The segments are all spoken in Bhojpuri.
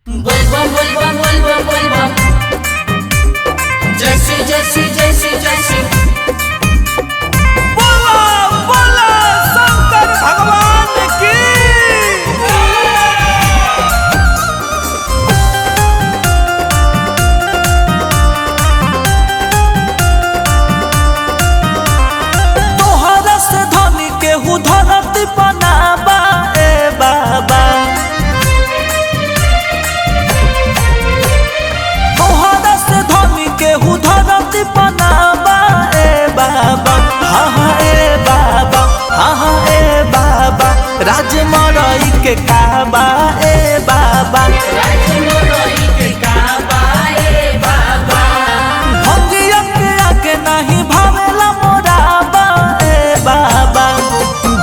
Vuelvan, vuelvan, vuelvan, vuelvan. Jesse, Jesse, Jesse, Jesse. बोला बोला शंकर भगवान की। तोहरा से धनी केहू धरती बनाबा ए बाबा। तोहरा से धनी केहू धरती बनाबा ए बाबा। हाँ हाँ ए बाबा, हाँ हाँ ए बाबा। राज मरई के काबा ए बाबा। राजमरई के काबा ए बाबा। भंगिया के आगे नहीं भावेला मोराबा ए बाबा।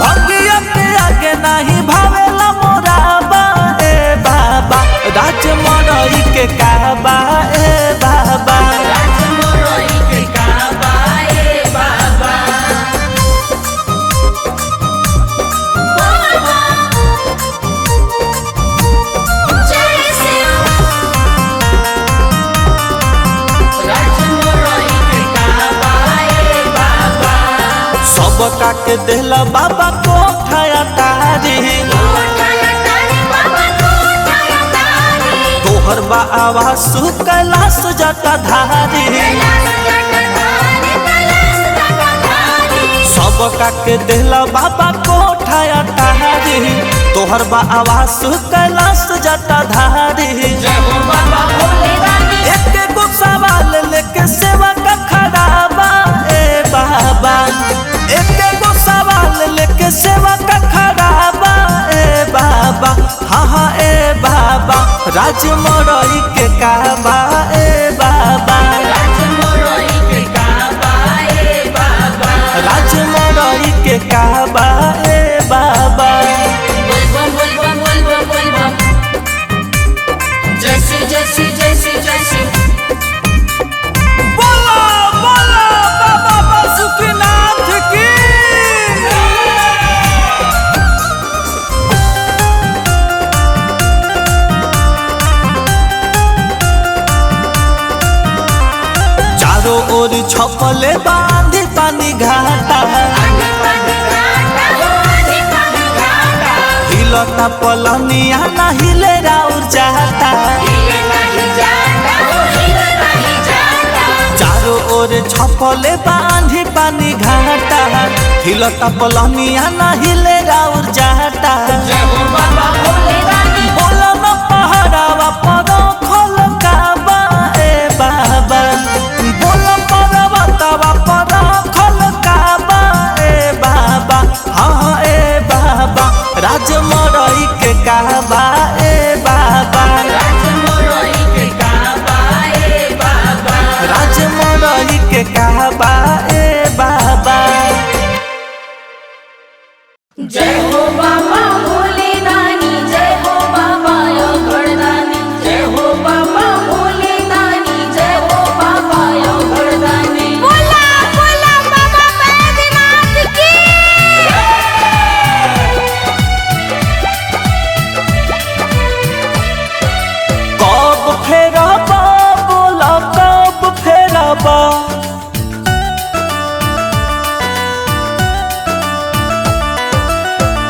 भंगिया के आगे नहीं भावेला मोराबा ए बाबा। राज मरई के काबा ए बाबा। राजमरई के काबा ए बाबा। बाबा जय सिया। राजमरई के काबा ए बाबा। सब काके देला बाबा को ठाया तारी। कोठाया तारी बाबा कोठाया तारी। तोहर बा आवाज सु कैलाश जटा धारी। कैलाश जटाधारी कैलाश जटाधारी। सब काके देला बाबा को ठाया तारी। तोहर बा आवाज सु कैलाश जटा धारी। जय हो बाबा भोले दानी। एक गो सवाल लेके सेवा का खड़ाबा ए बाबा। एक गो सवाल लेके सेवा का खड़ाबा ए बाबा। हाँ हाँ ए बाबा। राज मरई के काबा ए बाबा। राजमरई के काबा ए बाबा। राज मरई के काबा ए बाबा। बोलबम बोलबम बोलबम बोलबम। जैसे जैसे जैसे जैसे। बोला बोला बाबा बासुकीनाथ की। चारों ओर छपले बांधी पानी घाटा। आधी पानी घाटा हो आधी पानी घाटा। हिलता पलनिया ना हिले राउर चाहता। हिले नहीं जाता हो हिले नहीं जाता। चारों ओर छपले बांधी पानी घाटा। हिलता पलनिया ना हिले राउर चाहता। जय हो बाबा भोले दानी। बोला न पहाड़ावा पर खोल काबा ए बाबा। बोला पर्वतवा पर खोल काबा ए बाबा। हाँ ए बाबा। राज मरई के काबा ए बाबा। राजमरई के काबा ए बाबा। राज मरई के काबा ए बाबा। जय हो बाबा भोले दानी। जय हो बाबा योगदानी। जय हो बाबा भोले दानी। जय हो बाबा योगदानी। बोला बोला बाबा बैद्यनाथ की। कब फेरबा बोला कब फेरबा।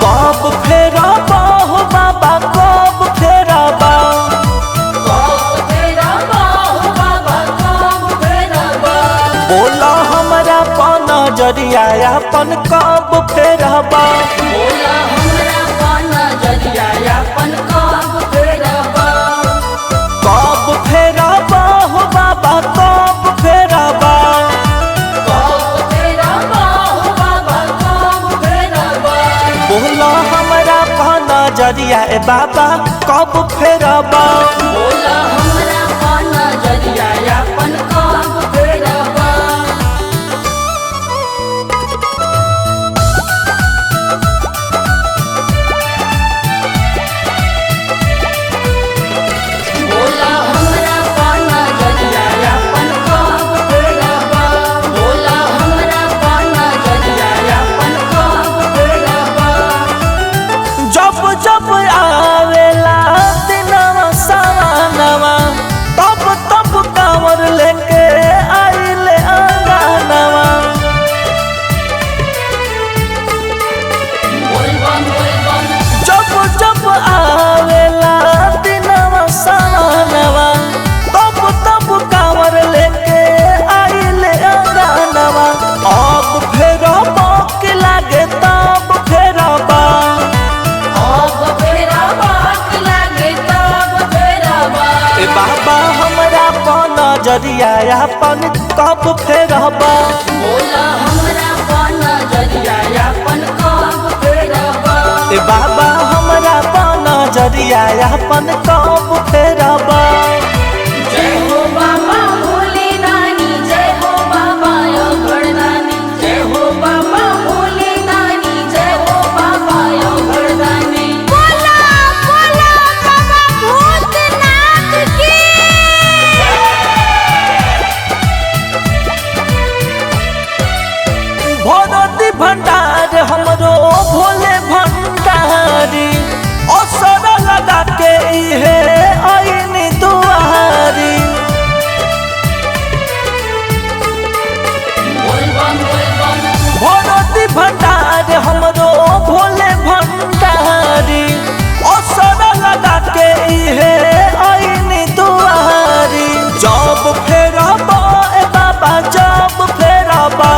कब फेरबा हो बाबा कब फेरबा। कब फेरा बाहो बाबा कब फेरा बा। बोला हमरा पन जरिया अपन कब फेरबा। बोला हमरा पाना जरिया अपन कब फेरा बा। कब फेरबा हो बाबा कब फेरबा। कब फेरा बाहो बाबा कब फेरा बा। बोला हमरा पन जरिया ए बाबा कब फेरबा। बोला हमरा पाना जरिया अपन कब फेरा बा। बोला हमरा पाना जरिया अपन कब फेरा बा। बोला हमरा पाना जरिया अपन कब फेरा बा। जब जब आवेला दिनवा सावा नजरिया अपन कब फेरबा बोला हमरा पर नजरिया अपन कब फेरबा ए बाबा हमरा पर नजरिया अपन कब फेरबा। जय हो बाबा भोले दानी जय हो बाबा अघड़दानी जय हो बाबा भोले दानी जय हो बाबा अघड़दानी। बोला बोला बाबा भूतनाथ की। भोरती भंडार हमरो भोले भंडारी असर लगा के इहे आईनी दुआरी। बोल बम भोरती भंडार हमरो भोले भंडारी असर लगा के इहे आईनी दुआरी। जब फेरबा ए बाबा जब फेरबा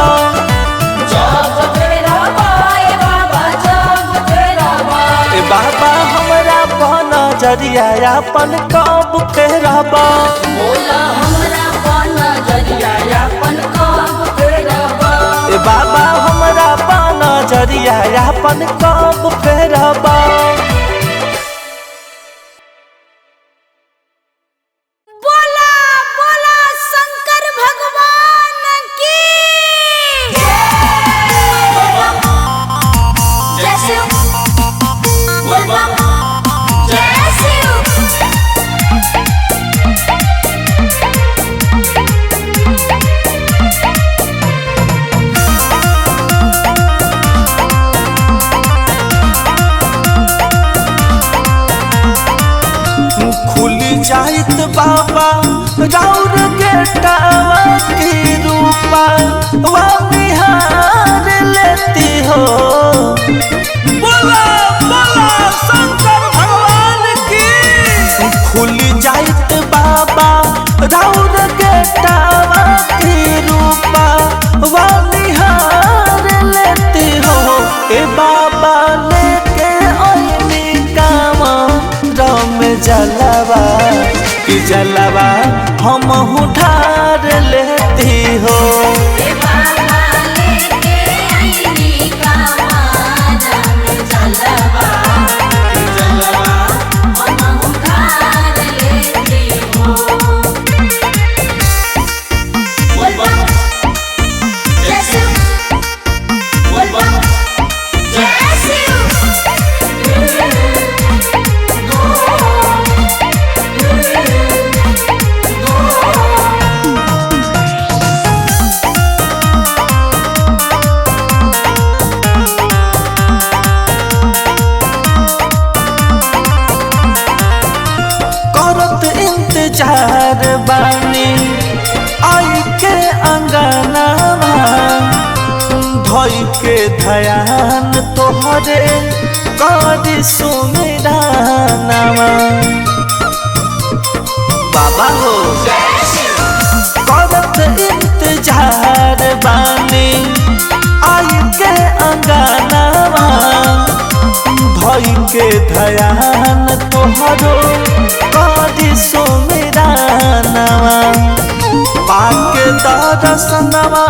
जब फेरबा ए बाबा जब फेरबा। ए बाबा हमरा पर नजरिया अपन कब फेरबा बोला हमरा पर नजरिया अपन कब फेरबा। ए बाबा हमरा पर नजरिया अपन कब फेरबा। बोला बोला शंकर भगवान की। जय शिव बोल बम जय शिव। खुली जाइत बाबा राउर के टावा की रूपा वा बिहार लेती हो। बोला बोला शंकर भगवान की। खुली जाइत बाबा राउर के टावा की रूपा वा बिहार लेती हो। ए बाबा लेके आईनी कामा रम जलवा कि जलवा हम उठार लेती हो। ए बाबा लेके आईनी कामारम जलवा जलवा हम उधार लेते हो। बोल बम जय शिव बोल बम जय शिव। करत इंतजार बानी आई के अंगनावा धोई के धयान तोहरे करी सुमिरानावा। बाबा हो करत इंतजार बानी आई के अंगनावा धोई के धयान तोहरो करी सुमिरानावा। पाके दर्शनवा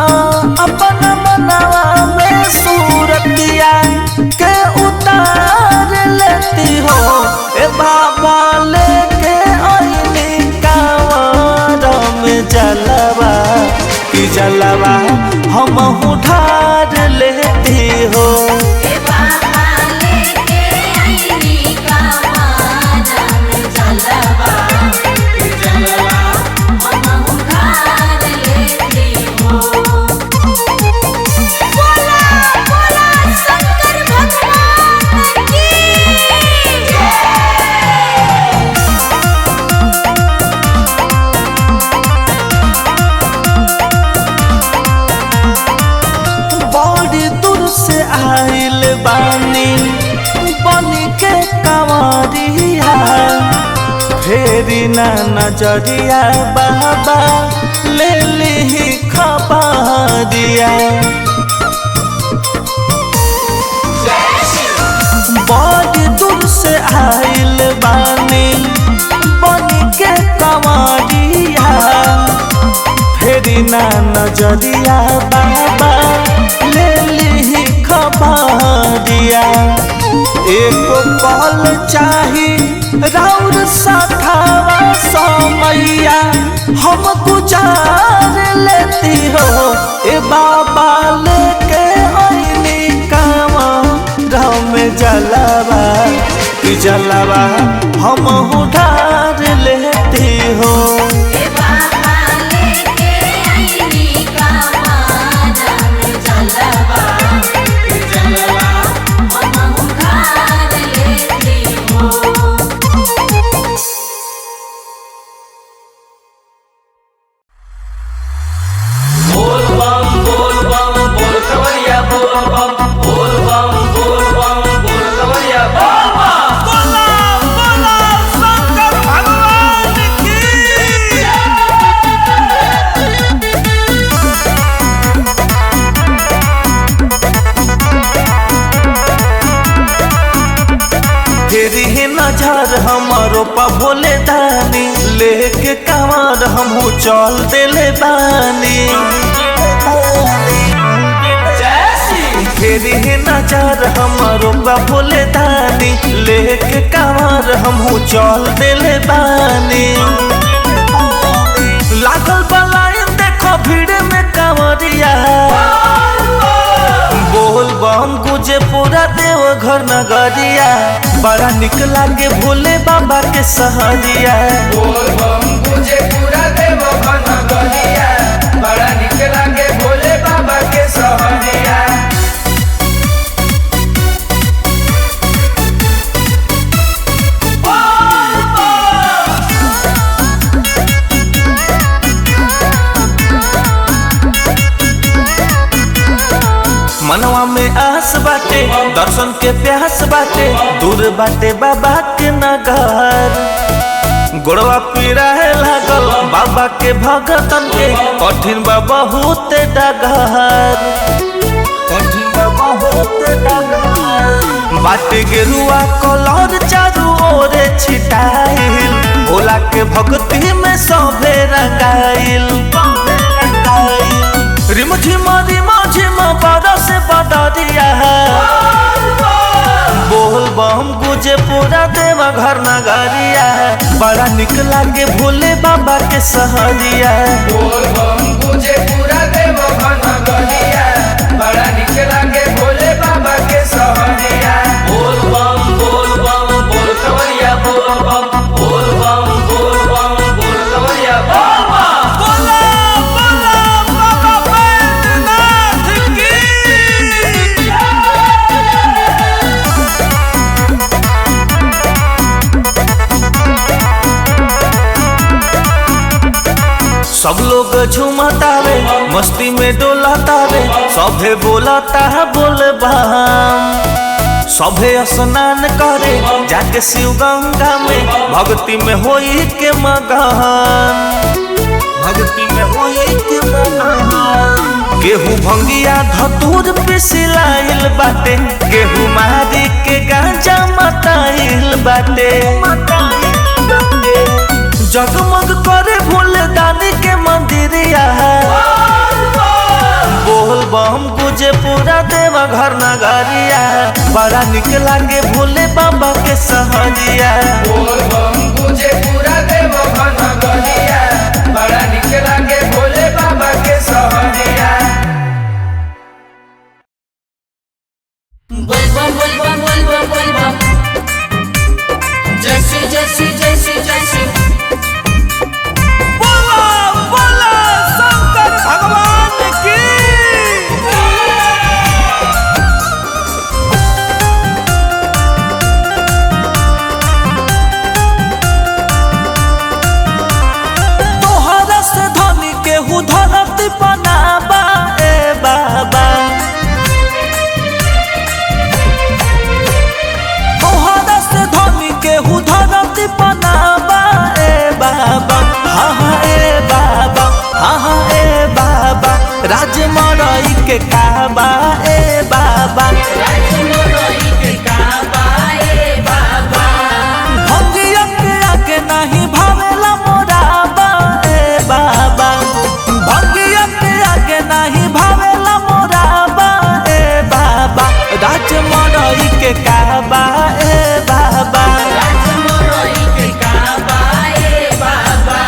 अपन मनवा में सूरतिया के उतार लेती हो। ए बाबा लेके आईनी कांवरम जलवा कि जलवा हम उठार लेती हो। ए बाबा लेके आईनी कामारम जलवा जलवा हम उधार लेते हो। बोला बोला शंकर भगवान की। बड़ी दूर से आइल बानी बनी के कंवरिया फेरी ना नजरिया बाबा ले ली खबरिया। बड़ी दूर से आइल बानी बनी के कंवरिया उचार लेती हो। ए बाबा लेके आईनी कावा गाँव में जलावा कि जलावा हम उधार लेती हो। नजर हमारो पा भोले दानी लेके कांवर हमहू चल देले बानी। फेरी नजर हमारो पा भोले दानी लेके कांवर हमहू चल देले बानी। लागल बलाइन देखो भीड़ में कांवरिया बोल बम गुजे पूरा देव घर नगरिया। बड़ा निक लागे भोले बाबा के सहरिया। बोल बम गुजे पूरा देव घर नगरिया। बड़ा निक लागे भोले बाबा के सहरिया। मनवा में आस बाटे दर्शन के प्यास बाटे दूर बाटे बाबा के नगर। गोड़वा पीराहे लागल बाबा के भगतन के कठिन बा बहुत डगर। कठिन बा बहुत डगर। बाटे गेरुआ कलर चारू ओरे छिटाइल भोला के भक्ति में सभे रंगाइल। रिम झिम बरस बदरिया बोल बम गुजे पूरा देव घर नगरिया। बड़ा निक लागे भोले बाबा के सहरिया। बोल बम गुजे पूरा देव घर नगरिया। बड़ा निक लागे भोले बाबा के सहरिया। बोल बम बोल कवरिया बोल बम बोल बम बोल कवरिया सब लोग झूमतावे मस्ती में डोलतावे सभे बोलता है बोल बम। सभे स्नान करे जाके शिव गंगा में भक्ति में होई के मगन। भक्ति में होई के मगन। केहू भंगिया धतूर पिसिलाइल बाटे केहू मारी के गांजा मताइल बाटे। जगमग करे भोले दानी के मंदिरिया बोल बम गुजे पूरा देव घर नगरिया। बड़ा निक लागे भोले बाबा के सहरिया। बोल बम गुजे पूरा देव घर नगरिया। बड़ा निक लागे भोले बाबा के सहरिया। बोल बम बोल बम बोल बम बोल बम। जय श्री जय श्री जय श्री जय श्री। राजमरई के काबा ए बाबा। राजमरई के काबा ए बाबा। भंगिया के आगे नहीं भावेला मोराबा ए बाबा। भंगिया के आगे नहीं भावेला मोराबा ए बाबा। राजमरई के काबा ए बाबा। राजमरई के काबा ए बाबा।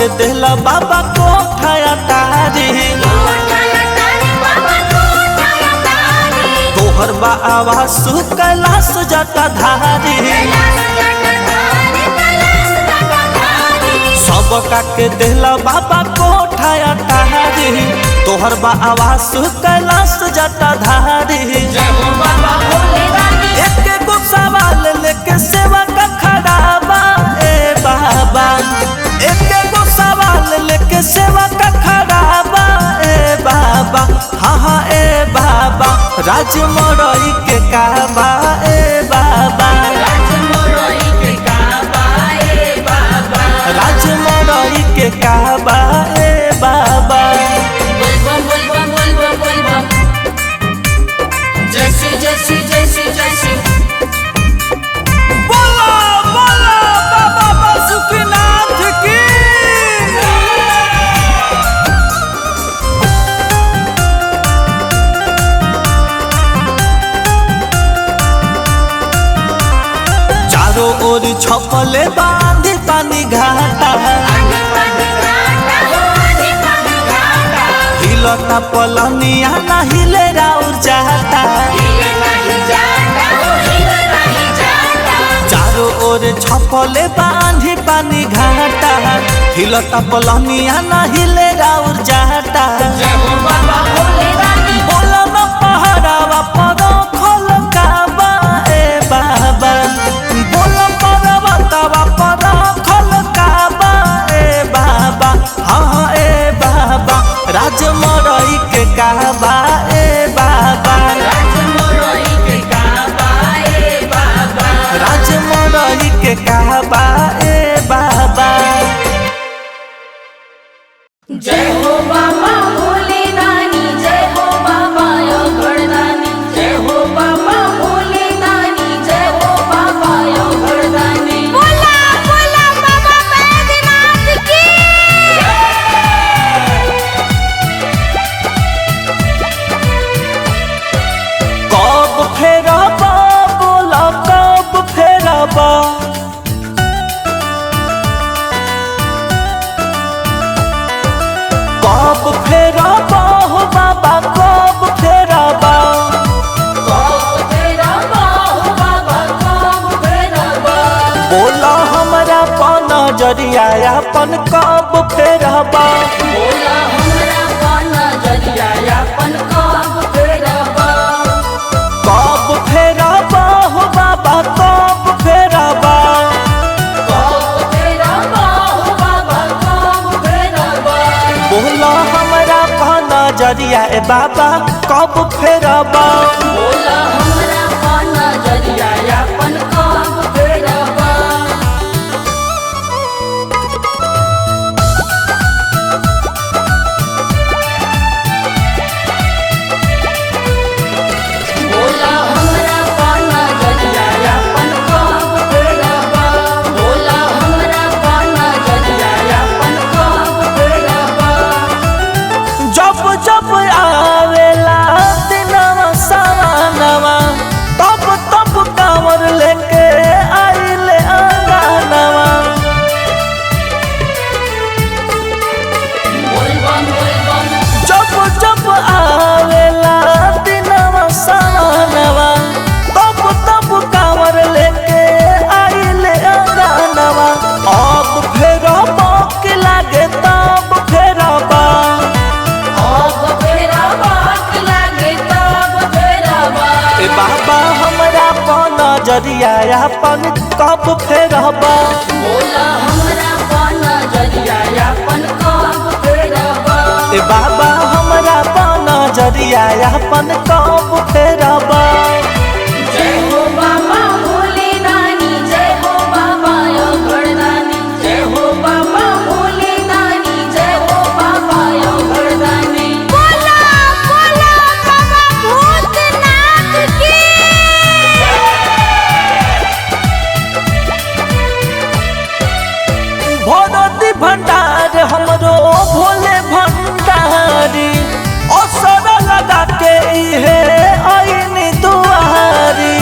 के देला बाबा कोठाया तारी तोहर बा आवाज कैलाश जटा धारी सबका के देला बाबा कोठाया तारी तोहर बा आवाज कैलाश जटा धारी एक गो सवाल लेके सेवा का खड़ाबा ए बाबा एक गो सवाल लेके सेवा का खड़ाबा ए बाबा हाँ हाँ ए बाबा राज मरई के काबा ए बाबा राज मरई के काबा ए बाबा बोला बोला बाबा बासुकीनाथ की चारों ओर छपले बांधी पानी घाटा हिलता पलनिया ना हिले राउर जाता चारों ओर छपले बांधी पानी घाटा हिलता पलनिया ना हिले राउर जाता बोला न पहरावा परो खोल काबा ए बाबा बोला पर्वतवा परो खोल काबा ए बाबा हाँ ए बाबा राज मरई के काबा ए बाबा राज मरई के काबा ए बाबा जय हो बाबा भोले दानी जय हो बाबा योगदानी जय हो बाबा भोले दानी जय हो बाबा योगदानी बोला बोला बाबा बैद्यनाथ की कब फेरबा बोला कब फेरबा कब फेरबा हो बाबा कब फेरबा बोला हमरा पन जरिया अपन कब फेरबा कब फेरबा हो बाबा कब फेरबा बोला हमरा पन जरिया ए बाबा कब फेरबा जब जब आवेला दिनवा सवानवा तब तब कांवर लेके आइले अंगनवा जब जब आवेला दिनवा सवानवा तब तब कांवर लेके आइले अंगनवा अब फेरबा के लागे तब फेरबा ए बाबा हमरा पन जरिया अपन कब फेरबा ए बाबा हमरा पन जरिया अपन कब फेरबा जय हो बाबा भोले दानी जय हो बाबा योगदानी जय हो बाबा भोले दानी जय हो बाबा योगदानी बोला बोला बाबा भूतनाथ की भरती भंडार हमरो भोले भंडारी असर लगा के इहे आईनी दुआरी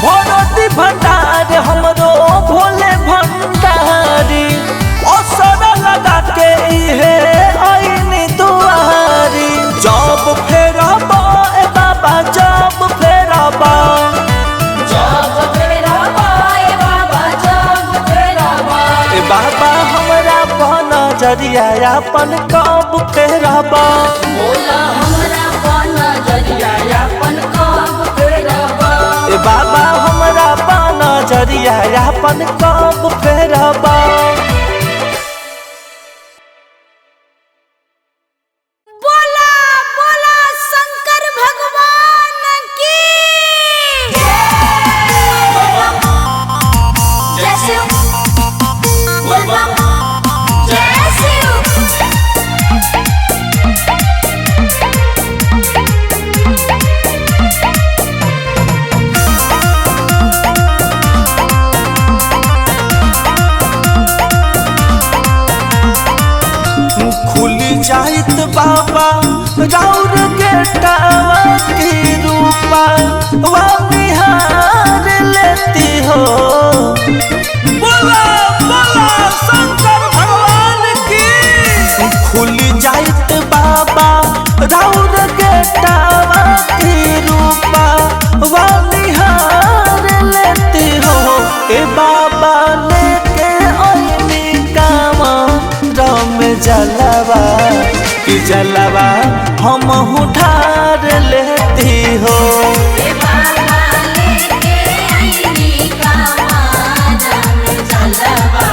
भरती भंडार इहे आईनी दुआरी। जब फेरबा ए बाबा जब फेरबा, जब फेरबा ए बाबा जब फेरबा, ए बाबा हमरा पर नजरिया अपन कब फेरबा। बोला हमरा पर नजरिया अपन कब फेरबा, ए बाबा हमरा पर नजरिया अपन कब फेरबा। बोला बोला शंकर भगवान की जय शिव, बोल बम जय शिव। खुली जाइत बाबा राउर गेटवा की रूपा वा बिहार लेती हो। बोला बोला शंकर भगवान की। खुली जाइत बाबा राउर गेटवा की रूपा वा बिहार लेती हो। ए बाबा लेके आईनी कामा रम जलवा कि जलवा हम उठार लेती हो। ए बाबा लेके आईनी कामारम जलवा,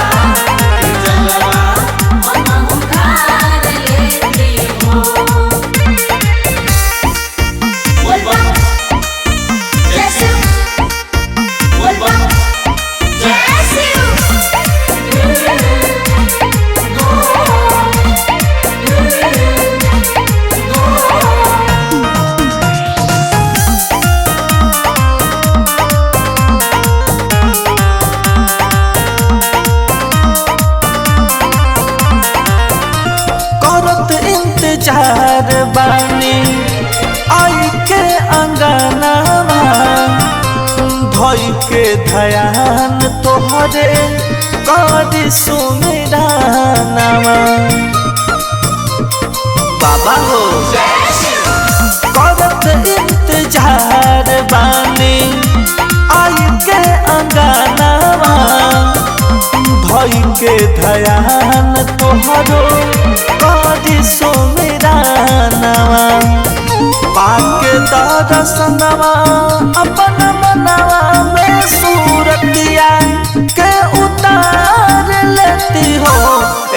जलवा हम उखाड़ लेती हो। बोल बम जय शिव, बोल बम जय शिव। करत इंतजार बानी आई के अंगनावा, धोई के ध्यान तोहरे करी सुमिरानावा। बाबा हो करत इंतजार बानी आई के अंगनावा, धोई के ध्यान तोहरो करी सुमिरानावा। पाके दर्शनवा अपन मनवा में सूरतिया के उतार लेती हो।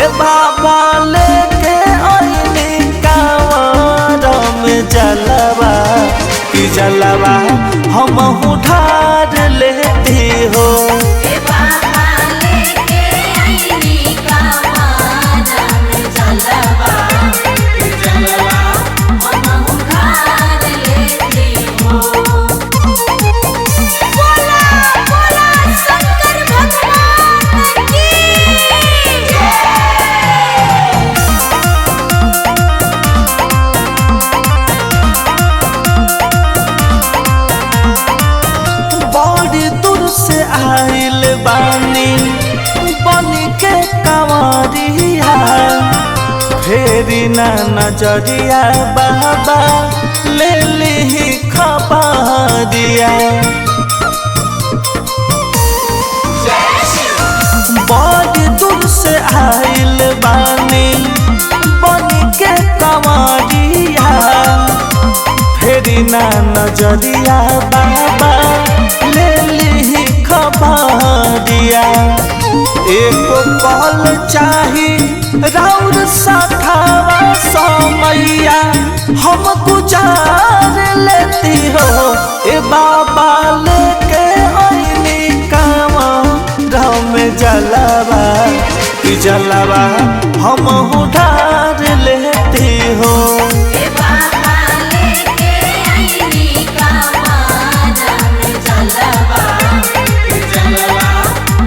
ए बाबा लेके आईनी कांवर में जलवा कि जलवा हम उठार लेती हो। ए बाबा लेके आईनी कामारम जलवा, जलवा हम उखाड़ लेती हो। बोला बोला शंकर भगवान की बड़ी दूर से आइल बानी बनी के कंवरिया, फेरी ना नजरिया बाबा ले ली खबरिया। बड़ी दूर से आइल बानी बनी के कंवरिया, फेरी ना नजरिया बाबा ले ली खबरिया। एको पल चाही राउर सखावा समैया हम गुजार लेती हो। ए बाबा लेके आईनी कांवर में जलवा कि जलवा हम उठार लेती हो। ए बाबा लेके आईनी कामारम जलवा, जलवा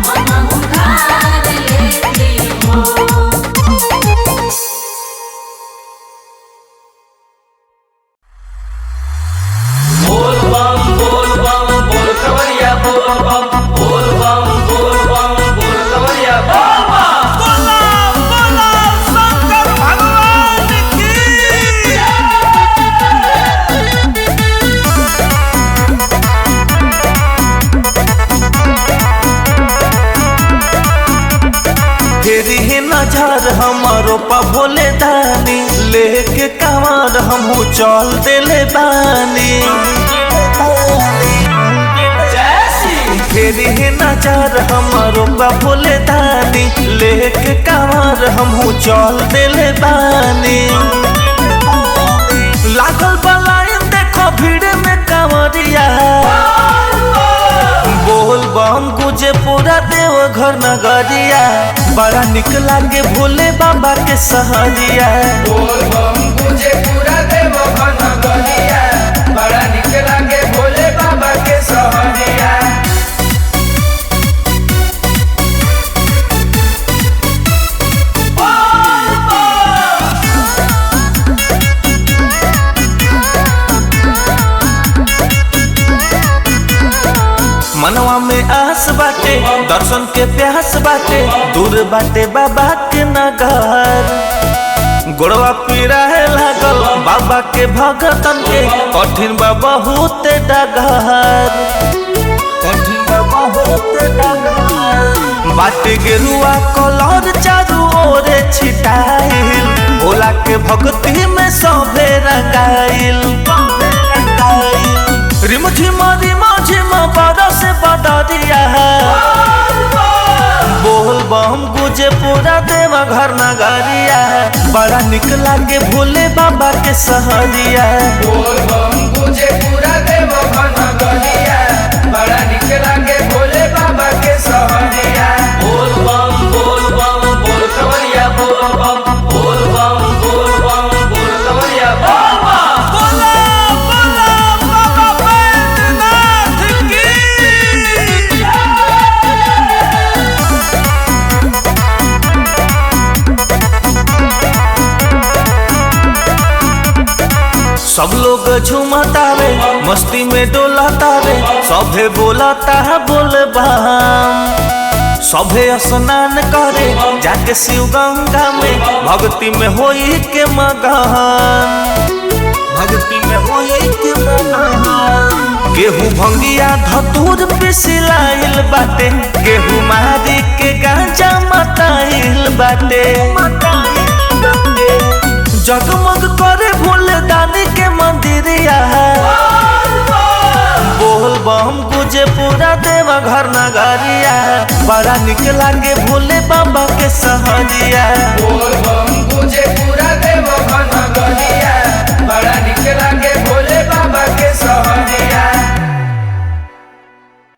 हम उखाड़ लेती हो। बोल बम बोल कवरिया बोल बम बोल बम बोल कवरिया बोल बम। बोला बोला शंकर चल देले बानी फेरी है नजर हमारो बा भोले दानी लेके कांवर हमहू चल देले बानी लागल बलाइन देखो भीड़ में कांवरिया बोल बम गुजे पूरा देव घर नगरिया बड़ा निक लागे भोले बाबा के सहरिया बोल बम गुजे पूरा देव घन गलिया बड़ा निक लागे भोले बाबा के सहरिया मनवा में आस बाटे दर्शन के प्यास बाटे दूर बाटे बाबा के नगर गोड़वा पीरा है लागल बाबा के भगतन के कठिन बा बहुत डगर कठिन बा बहुत डगर बाटे गेरुआ कलर चारू ओरे छिटाइल भोला के भक्ति में सभे रंगाइल रिम झिम बरस बदरिया बोल बम गुजे पूरा देव घर नगरिया बड़ा निक लागे भोले बाबा के सहरिया बोल बम गुजे पूरा देव घन गलिया बड़ा निक लागे भोले बाबा के सहरिया बोल बम बोल कवरिया बोल बम बोल बम बोल कवरिया बोल बम बोला बोला बाबा बैद्यनाथ की सब लोग झूमतावे मस्ती में डोलतावे सभे बोलता है बोल बम सभे स्नान करे जाके शिव गंगा में भक्ति में होई के मगन भक्ति में होई के मगन केहू भंगिया धतूर पिसिलाइल बाटे केहू मारी के गांजा मताइल बाटे जगमग करे भोले दानी के मंदिरिया बोल बम गुजे पूरा देव घर नगरिया बड़ा निक लागे भोले बाबा के सहरिया बोल